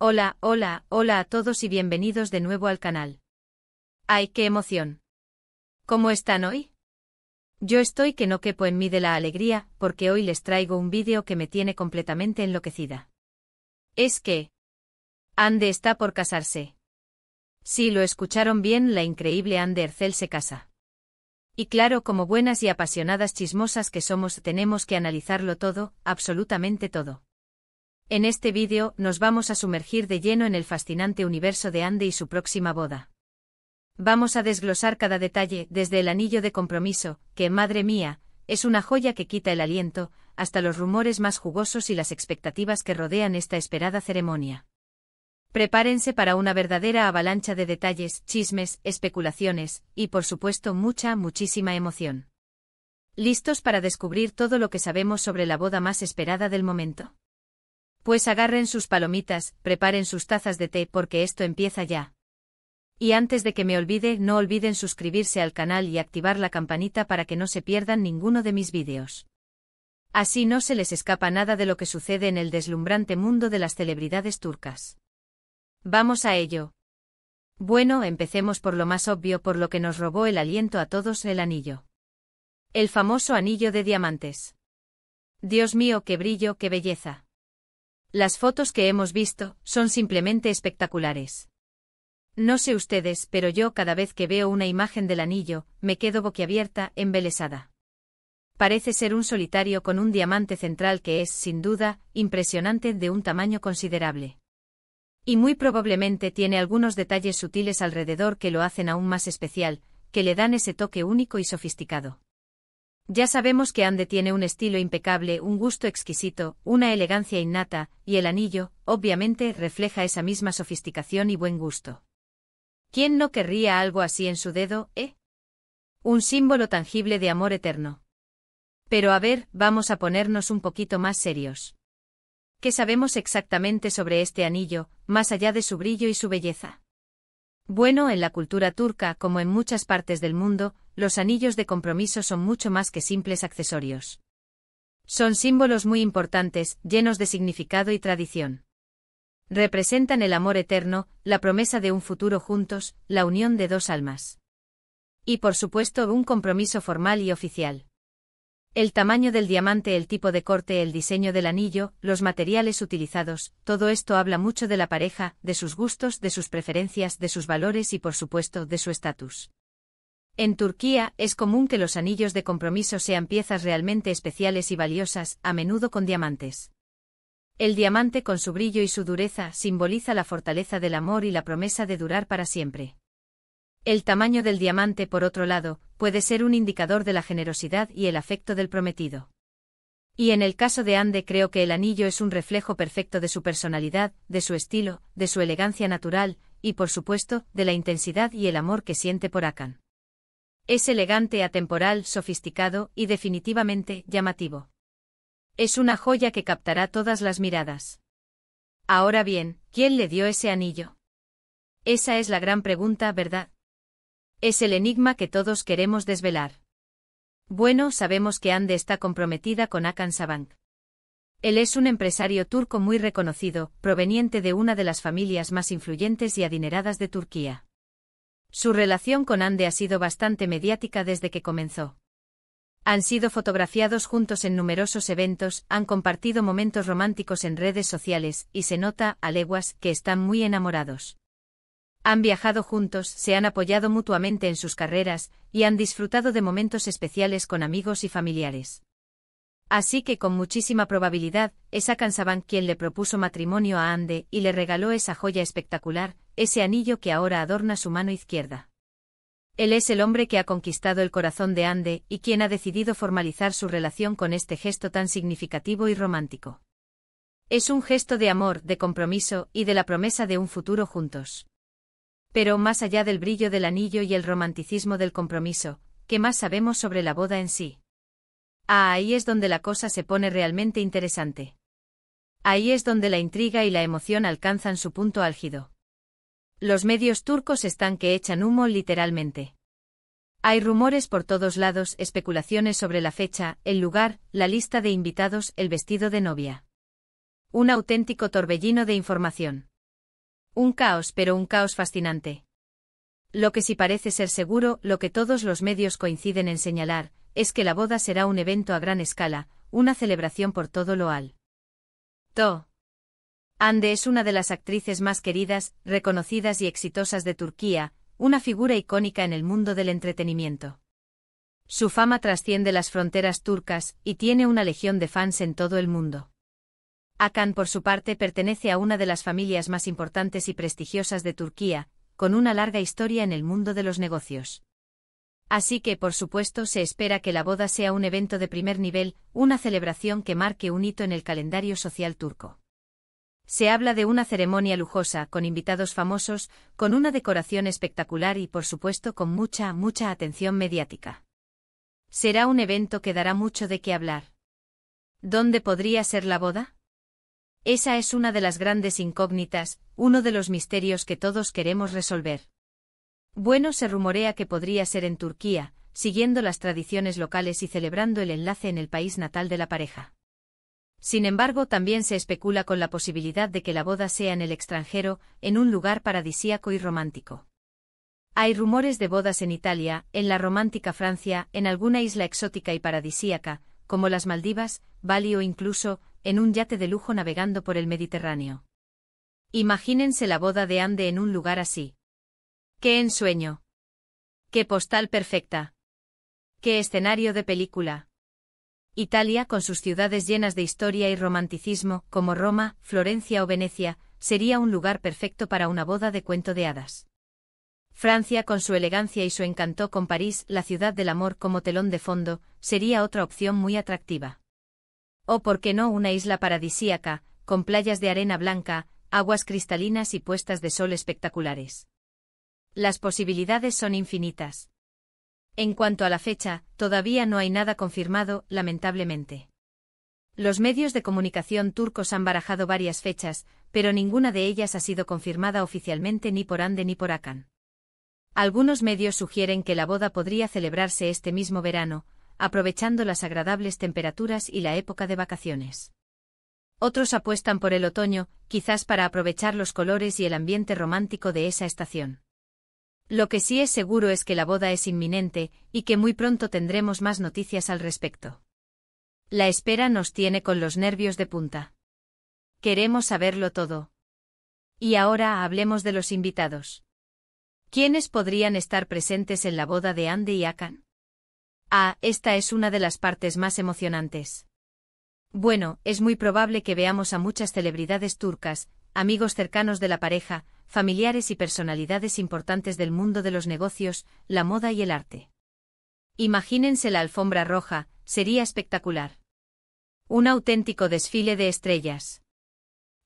Hola, hola, hola a todos y bienvenidos de nuevo al canal. ¡Ay, qué emoción! ¿Cómo están hoy? Yo estoy que no quepo en mí de la alegría, porque hoy les traigo un vídeo que me tiene completamente enloquecida. Es que Ande está por casarse. Sí, lo escucharon bien, la increíble Ande Ercel se casa. Y claro, como buenas y apasionadas chismosas que somos, tenemos que analizarlo todo, absolutamente todo. En este vídeo, nos vamos a sumergir de lleno en el fascinante universo de Ande y su próxima boda. Vamos a desglosar cada detalle, desde el anillo de compromiso, que, madre mía, es una joya que quita el aliento, hasta los rumores más jugosos y las expectativas que rodean esta esperada ceremonia. Prepárense para una verdadera avalancha de detalles, chismes, especulaciones, y por supuesto muchísima emoción. ¿Listos para descubrir todo lo que sabemos sobre la boda más esperada del momento? Pues agarren sus palomitas, preparen sus tazas de té porque esto empieza ya. Y antes de que me olvide, no olviden suscribirse al canal y activar la campanita para que no se pierdan ninguno de mis vídeos. Así no se les escapa nada de lo que sucede en el deslumbrante mundo de las celebridades turcas. Vamos a ello. Bueno, empecemos por lo más obvio, por lo que nos robó el aliento a todos: el anillo. El famoso anillo de diamantes. Dios mío, qué brillo, qué belleza. Las fotos que hemos visto son simplemente espectaculares. No sé ustedes, pero yo cada vez que veo una imagen del anillo, me quedo boquiabierta, embelesada. Parece ser un solitario con un diamante central que es, sin duda, impresionante, de un tamaño considerable. Y muy probablemente tiene algunos detalles sutiles alrededor que lo hacen aún más especial, que le dan ese toque único y sofisticado. Ya sabemos que Ande tiene un estilo impecable, un gusto exquisito, una elegancia innata, y el anillo, obviamente, refleja esa misma sofisticación y buen gusto. ¿Quién no querría algo así en su dedo, Un símbolo tangible de amor eterno. Pero a ver, vamos a ponernos un poquito más serios. ¿Qué sabemos exactamente sobre este anillo, más allá de su brillo y su belleza? Bueno, en la cultura turca, como en muchas partes del mundo, los anillos de compromiso son mucho más que simples accesorios. Son símbolos muy importantes, llenos de significado y tradición. Representan el amor eterno, la promesa de un futuro juntos, la unión de dos almas. Y por supuesto, un compromiso formal y oficial. El tamaño del diamante, el tipo de corte, el diseño del anillo, los materiales utilizados, todo esto habla mucho de la pareja, de sus gustos, de sus preferencias, de sus valores y por supuesto de su estatus. En Turquía, es común que los anillos de compromiso sean piezas realmente especiales y valiosas, a menudo con diamantes. El diamante, con su brillo y su dureza, simboliza la fortaleza del amor y la promesa de durar para siempre. El tamaño del diamante, por otro lado, puede ser un indicador de la generosidad y el afecto del prometido. Y en el caso de Ande, creo que el anillo es un reflejo perfecto de su personalidad, de su estilo, de su elegancia natural, y por supuesto, de la intensidad y el amor que siente por Hakan. Es elegante, atemporal, sofisticado y definitivamente llamativo. Es una joya que captará todas las miradas. Ahora bien, ¿quién le dio ese anillo? Esa es la gran pregunta, ¿verdad? Es el enigma que todos queremos desvelar. Bueno, sabemos que Ande está comprometida con Hakan Sabank. Él es un empresario turco muy reconocido, proveniente de una de las familias más influyentes y adineradas de Turquía. Su relación con Ande ha sido bastante mediática desde que comenzó. Han sido fotografiados juntos en numerosos eventos, han compartido momentos románticos en redes sociales, y se nota, a leguas, que están muy enamorados. Han viajado juntos, se han apoyado mutuamente en sus carreras, y han disfrutado de momentos especiales con amigos y familiares. Así que con muchísima probabilidad, es Hakan Sabank quien le propuso matrimonio a Ande y le regaló esa joya espectacular, ese anillo que ahora adorna su mano izquierda. Él es el hombre que ha conquistado el corazón de Ande y quien ha decidido formalizar su relación con este gesto tan significativo y romántico. Es un gesto de amor, de compromiso y de la promesa de un futuro juntos. Pero más allá del brillo del anillo y el romanticismo del compromiso, ¿qué más sabemos sobre la boda en sí? Ahí es donde la cosa se pone realmente interesante. Ahí es donde la intriga y la emoción alcanzan su punto álgido. Los medios turcos están que echan humo, literalmente. Hay rumores por todos lados, especulaciones sobre la fecha, el lugar, la lista de invitados, el vestido de novia. Un auténtico torbellino de información. Un caos, pero un caos fascinante. Lo que sí parece ser seguro, lo que todos los medios coinciden en señalar, es que la boda será un evento a gran escala, una celebración por todo lo alto. Hande es una de las actrices más queridas, reconocidas y exitosas de Turquía, una figura icónica en el mundo del entretenimiento. Su fama trasciende las fronteras turcas y tiene una legión de fans en todo el mundo. Hakan, por su parte, pertenece a una de las familias más importantes y prestigiosas de Turquía, con una larga historia en el mundo de los negocios. Así que, por supuesto, se espera que la boda sea un evento de primer nivel, una celebración que marque un hito en el calendario social turco. Se habla de una ceremonia lujosa, con invitados famosos, con una decoración espectacular y, por supuesto, con mucha atención mediática. Será un evento que dará mucho de qué hablar. ¿Dónde podría ser la boda? Esa es una de las grandes incógnitas, uno de los misterios que todos queremos resolver. Bueno, se rumorea que podría ser en Turquía, siguiendo las tradiciones locales y celebrando el enlace en el país natal de la pareja. Sin embargo, también se especula con la posibilidad de que la boda sea en el extranjero, en un lugar paradisíaco y romántico. Hay rumores de bodas en Italia, en la romántica Francia, en alguna isla exótica y paradisíaca, como las Maldivas, Bali o incluso, en un yate de lujo navegando por el Mediterráneo. Imagínense la boda de Hande en un lugar así. ¡Qué ensueño! ¡Qué postal perfecta! ¡Qué escenario de película! Italia, con sus ciudades llenas de historia y romanticismo, como Roma, Florencia o Venecia, sería un lugar perfecto para una boda de cuento de hadas. Francia, con su elegancia y su encanto, con París, la ciudad del amor como telón de fondo, sería otra opción muy atractiva. O por qué no una isla paradisíaca, con playas de arena blanca, aguas cristalinas y puestas de sol espectaculares. Las posibilidades son infinitas. En cuanto a la fecha, todavía no hay nada confirmado, lamentablemente. Los medios de comunicación turcos han barajado varias fechas, pero ninguna de ellas ha sido confirmada oficialmente ni por Hande ni por Hakan. Algunos medios sugieren que la boda podría celebrarse este mismo verano, aprovechando las agradables temperaturas y la época de vacaciones. Otros apuestan por el otoño, quizás para aprovechar los colores y el ambiente romántico de esa estación. Lo que sí es seguro es que la boda es inminente, y que muy pronto tendremos más noticias al respecto. La espera nos tiene con los nervios de punta. Queremos saberlo todo. Y ahora hablemos de los invitados. ¿Quiénes podrían estar presentes en la boda de Hande y Hakan? Esta es una de las partes más emocionantes. Bueno, es muy probable que veamos a muchas celebridades turcas, amigos cercanos de la pareja, familiares y personalidades importantes del mundo de los negocios, la moda y el arte. Imagínense la alfombra roja, sería espectacular. Un auténtico desfile de estrellas.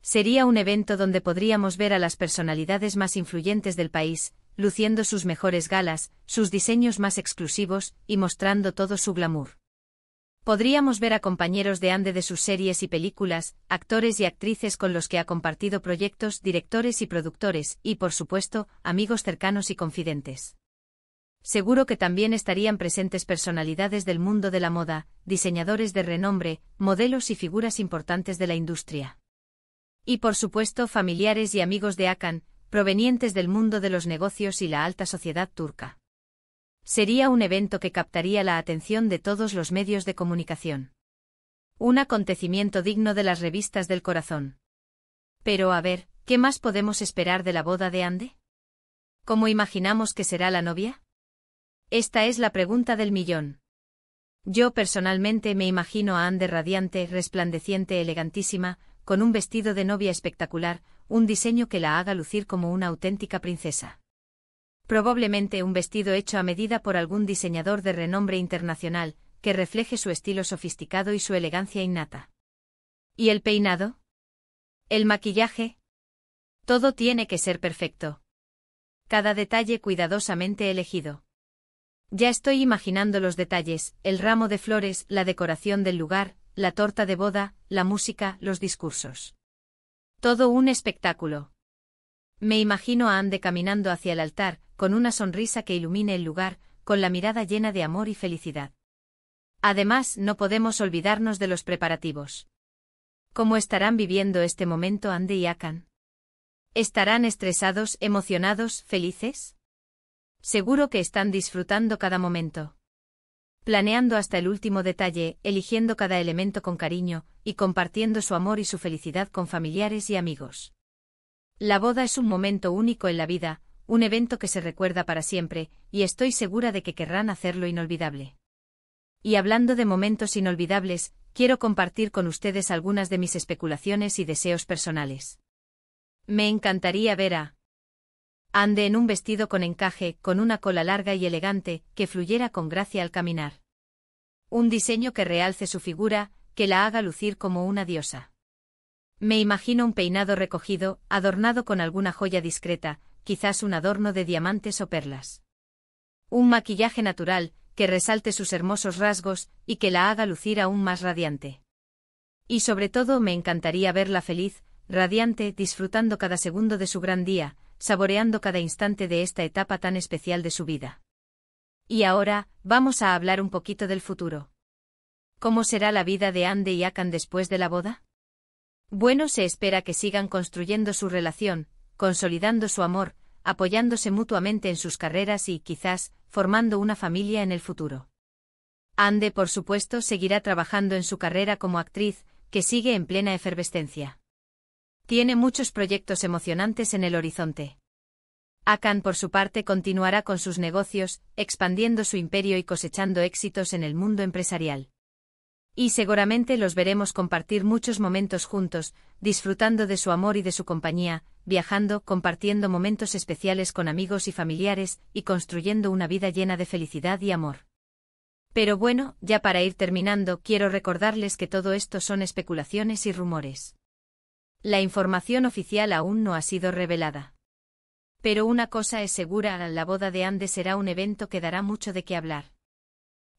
Sería un evento donde podríamos ver a las personalidades más influyentes del país, luciendo sus mejores galas, sus diseños más exclusivos, y mostrando todo su glamour. Podríamos ver a compañeros de Hande de sus series y películas, actores y actrices con los que ha compartido proyectos, directores y productores, y por supuesto, amigos cercanos y confidentes. Seguro que también estarían presentes personalidades del mundo de la moda, diseñadores de renombre, modelos y figuras importantes de la industria. Y por supuesto familiares y amigos de Hakan, provenientes del mundo de los negocios y la alta sociedad turca. Sería un evento que captaría la atención de todos los medios de comunicación. Un acontecimiento digno de las revistas del corazón. Pero a ver, ¿qué más podemos esperar de la boda de Hande? ¿Cómo imaginamos que será la novia? Esta es la pregunta del millón. Yo personalmente me imagino a Hande radiante, resplandeciente, elegantísima, con un vestido de novia espectacular, un diseño que la haga lucir como una auténtica princesa. Probablemente un vestido hecho a medida por algún diseñador de renombre internacional, que refleje su estilo sofisticado y su elegancia innata. ¿Y el peinado? ¿El maquillaje? Todo tiene que ser perfecto. Cada detalle cuidadosamente elegido. Ya estoy imaginando los detalles, el ramo de flores, la decoración del lugar, la torta de boda, la música, los discursos. Todo un espectáculo. Me imagino a Hande caminando hacia el altar, con una sonrisa que ilumine el lugar, con la mirada llena de amor y felicidad. Además, no podemos olvidarnos de los preparativos. ¿Cómo estarán viviendo este momento Hande y Hakan? ¿Estarán estresados, emocionados, felices? Seguro que están disfrutando cada momento. Planeando hasta el último detalle, eligiendo cada elemento con cariño, y compartiendo su amor y su felicidad con familiares y amigos. La boda es un momento único en la vida, un evento que se recuerda para siempre, y estoy segura de que querrán hacerlo inolvidable. Y hablando de momentos inolvidables, quiero compartir con ustedes algunas de mis especulaciones y deseos personales. Me encantaría ver a Ande en un vestido con encaje, con una cola larga y elegante, que fluyera con gracia al caminar. Un diseño que realce su figura, que la haga lucir como una diosa. Me imagino un peinado recogido, adornado con alguna joya discreta, quizás un adorno de diamantes o perlas. Un maquillaje natural, que resalte sus hermosos rasgos, y que la haga lucir aún más radiante. Y sobre todo me encantaría verla feliz, radiante, disfrutando cada segundo de su gran día, saboreando cada instante de esta etapa tan especial de su vida. Y ahora, vamos a hablar un poquito del futuro. ¿Cómo será la vida de Ande y Hakan después de la boda? Bueno, se espera que sigan construyendo su relación, consolidando su amor, apoyándose mutuamente en sus carreras y, quizás, formando una familia en el futuro. Ande, por supuesto, seguirá trabajando en su carrera como actriz, que sigue en plena efervescencia. Tiene muchos proyectos emocionantes en el horizonte. Hakan, por su parte, continuará con sus negocios, expandiendo su imperio y cosechando éxitos en el mundo empresarial. Y seguramente los veremos compartir muchos momentos juntos, disfrutando de su amor y de su compañía, viajando, compartiendo momentos especiales con amigos y familiares, y construyendo una vida llena de felicidad y amor. Pero bueno, ya para ir terminando, quiero recordarles que todo esto son especulaciones y rumores. La información oficial aún no ha sido revelada. Pero una cosa es segura, la boda de Ande será un evento que dará mucho de qué hablar.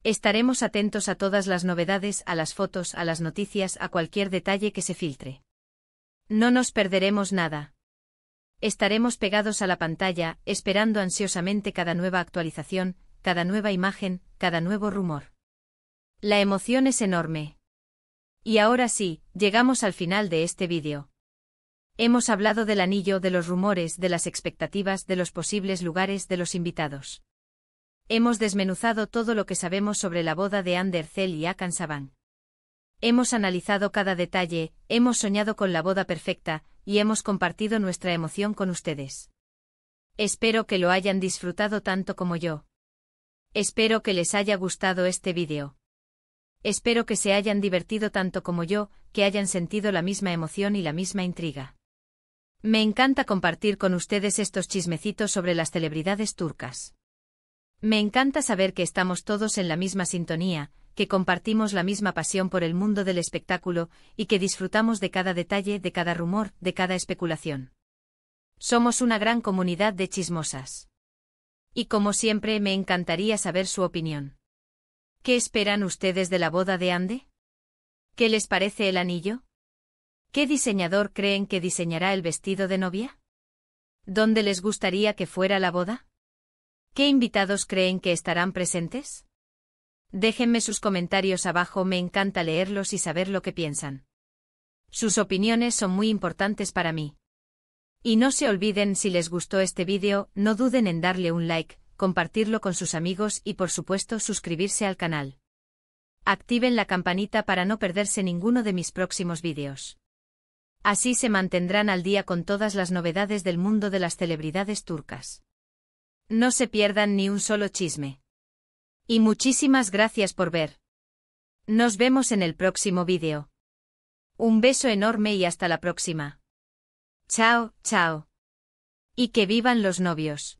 Estaremos atentos a todas las novedades, a las fotos, a las noticias, a cualquier detalle que se filtre. No nos perderemos nada. Estaremos pegados a la pantalla, esperando ansiosamente cada nueva actualización, cada nueva imagen, cada nuevo rumor. La emoción es enorme. Y ahora sí, llegamos al final de este vídeo. Hemos hablado del anillo, de los rumores, de las expectativas, de los posibles lugares, de los invitados. Hemos desmenuzado todo lo que sabemos sobre la boda de Ande Erçel y Hakan Saban. Hemos analizado cada detalle, hemos soñado con la boda perfecta, y hemos compartido nuestra emoción con ustedes. Espero que lo hayan disfrutado tanto como yo. Espero que les haya gustado este vídeo. Espero que se hayan divertido tanto como yo, que hayan sentido la misma emoción y la misma intriga. Me encanta compartir con ustedes estos chismecitos sobre las celebridades turcas. Me encanta saber que estamos todos en la misma sintonía, que compartimos la misma pasión por el mundo del espectáculo, y que disfrutamos de cada detalle, de cada rumor, de cada especulación. Somos una gran comunidad de chismosas. Y como siempre me encantaría saber su opinión. ¿Qué esperan ustedes de la boda de Ande? ¿Qué les parece el anillo? ¿Qué diseñador creen que diseñará el vestido de novia? ¿Dónde les gustaría que fuera la boda? ¿Qué invitados creen que estarán presentes? Déjenme sus comentarios abajo, me encanta leerlos y saber lo que piensan. Sus opiniones son muy importantes para mí. Y no se olviden, si les gustó este vídeo, no duden en darle un like, compartirlo con sus amigos y por supuesto suscribirse al canal. Activen la campanita para no perderse ninguno de mis próximos vídeos. Así se mantendrán al día con todas las novedades del mundo de las celebridades turcas. No se pierdan ni un solo chisme. Y muchísimas gracias por ver. Nos vemos en el próximo vídeo. Un beso enorme y hasta la próxima. Chao, chao. Y que vivan los novios.